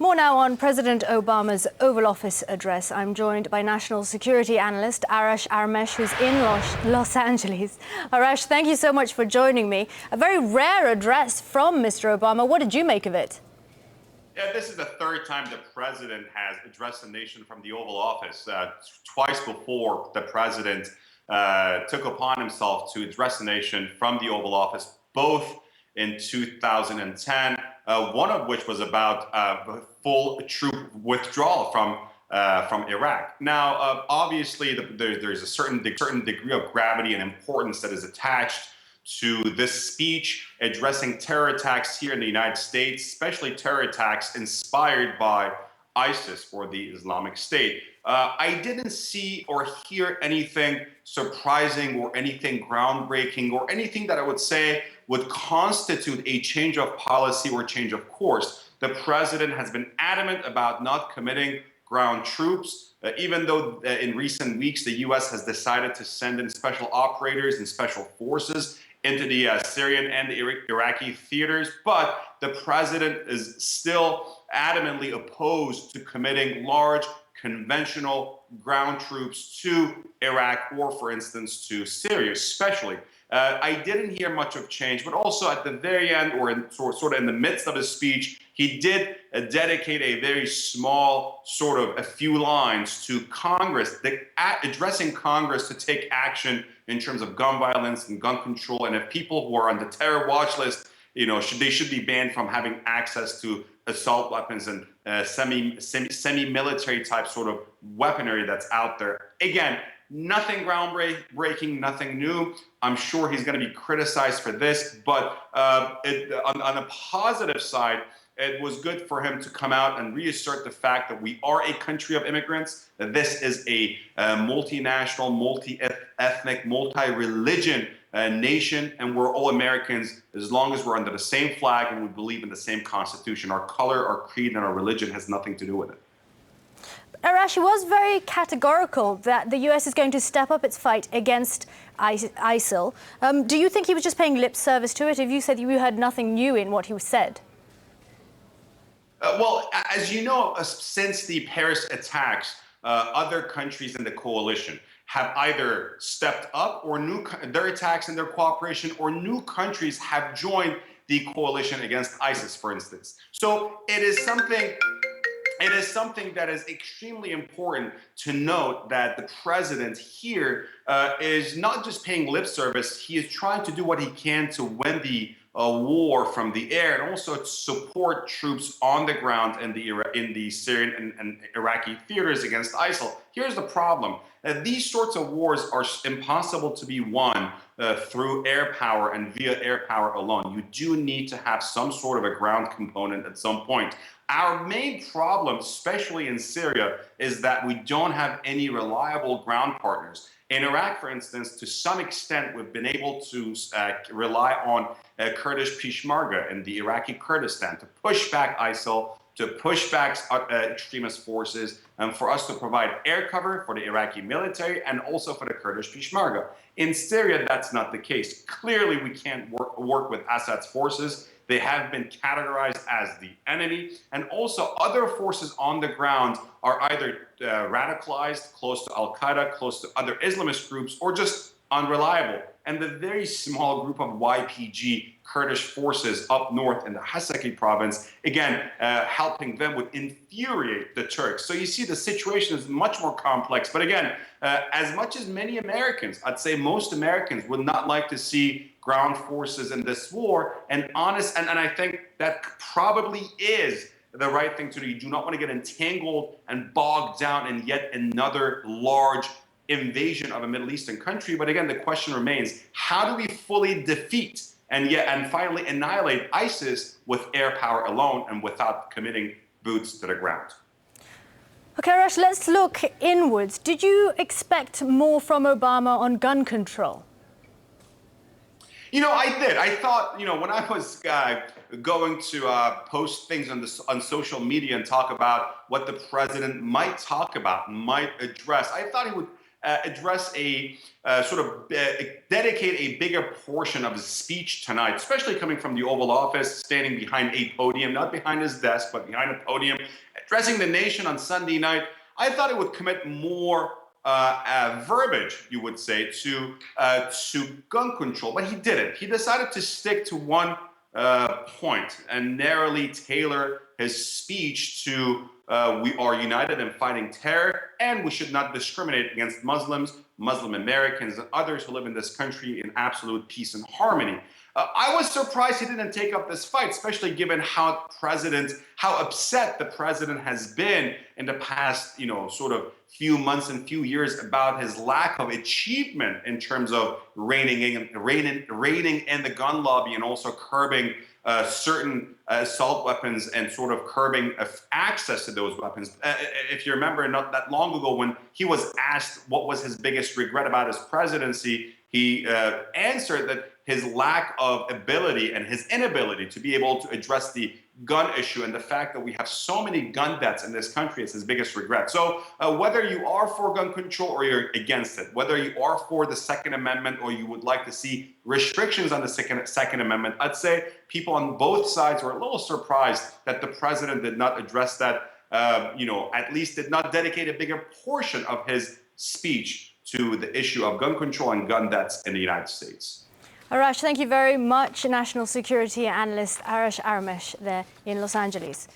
More now on President Obama's Oval Office address. I'm joined by National Security Analyst Arash Aramesh, who's in Los Angeles. Arash, thank you so much for joining me. A very rare address from Mr. Obama. What did you make of it? Yeah, this is the third time the president has addressed the nation from the Oval Office. Twice before, the president took upon himself to address the nation from the Oval Office, both in 2010, one of which was about full troop withdrawal from Iraq. Now, obviously, there's a certain degree of gravity and importance that is attached to this speech addressing terror attacks here in the United States, especially terror attacks inspired by ISIS or the Islamic State. I didn't see or hear anything surprising or anything groundbreaking or anything that I would say would constitute a change of policy or change of course. The president has been adamant about not committing ground troops, even though in recent weeks the U.S. has decided to send in special operators and special forces into the Syrian and the Iraqi theaters. But the president is still adamantly opposed to committing large conventional ground troops to Iraq or, for instance, to Syria, especially. I didn't hear much of change, but also at the very end or sort of in the midst of his speech, he did dedicate a very small sort of a few lines to Congress, addressing Congress to take action in terms of gun violence and gun control. And if people who are on the terror watch list, they should be banned from having access to assault weapons and semi-military type sort of weaponry that's out there. Again, nothing groundbreaking, nothing new. I'm sure he's going to be criticized for this, but on a positive side, it was good for him to come out and reassert the fact that we are a country of immigrants, that this is a multinational, multi-ethnic, multi-religion nation, and we're all Americans as long as we're under the same flag and we believe in the same Constitution. Our color, our creed, and our religion has nothing to do with it. Arash was very categorical that the US is going to step up its fight against ISIL. Do you think he was just paying lip service to it? If you said you heard nothing new in what he said? Well, as you know, since the Paris attacks, other countries in the coalition have either stepped up or their attacks and their cooperation, or new countries have joined the coalition against ISIS, for instance. So it is something that is extremely important to note, that the president here is not just paying lip service. He is trying to do what he can to win the war from the air, and also to support troops on the ground in the Syrian and Iraqi theaters against ISIL. Here's the problem. These sorts of wars are impossible to be won through air power and via air power alone. You do need to have some sort of a ground component at some point. Our main problem, especially in Syria, is that we don't have any reliable ground partners. In Iraq, for instance, to some extent, we've been able to rely on Kurdish Peshmerga in the Iraqi Kurdistan to push back ISIL, to push back extremist forces, and for us to provide air cover for the Iraqi military and also for the Kurdish Peshmerga. In Syria, that's not the case. Clearly, we can't work with Assad's forces. They have been categorized as the enemy, and also other forces on the ground are either radicalized, close to Al-Qaeda, close to other Islamist groups, or just unreliable. And the very small group of YPG Kurdish forces up north in the Hasaki province, again, helping them would infuriate the Turks. So you see the situation is much more complex. But again, as much as many Americans, I'd say most Americans, would not like to see ground forces in this war, and I think that probably is the right thing to do. You do not want to get entangled and bogged down in yet another large invasion of a Middle Eastern country. But again, the question remains, how do we fully defeat and finally annihilate ISIS with air power alone and without committing boots to the ground? Okay, Arash, let's look inwards. Did you expect more from Obama on gun control? I did. I thought, when I was going to post things on social media and talk about what the president might talk about, might address, I thought he would address dedicate a bigger portion of his speech tonight, especially coming from the Oval Office, standing behind a podium, not behind his desk, but behind a podium, addressing the nation on Sunday night. I thought it would commit more verbiage, you would say, to gun control, but he didn't. He decided to stick to one point and narrowly tailor his speech to we are united in fighting terror, and we should not discriminate against Muslims, Muslim Americans, and others who live in this country in absolute peace and harmony. I was surprised he didn't take up this fight, especially given how upset the president has been in the past, few months and few years about his lack of achievement in terms of reining in the gun lobby and also curbing certain assault weapons and sort of curbing access to those weapons. If you remember, not that long ago, when he was asked what was his biggest regret about his presidency, he answered that his lack of ability and his inability to be able to address the gun issue and the fact that we have so many gun deaths in this country is his biggest regret. So whether you are for gun control or you're against it, whether you are for the Second Amendment or you would like to see restrictions on the Second Amendment, I'd say people on both sides were a little surprised that the president did not address that, at least did not dedicate a bigger portion of his speech to the issue of gun control and gun deaths in the United States. Arash, thank you very much. National Security Analyst Arash Aramesh there in Los Angeles.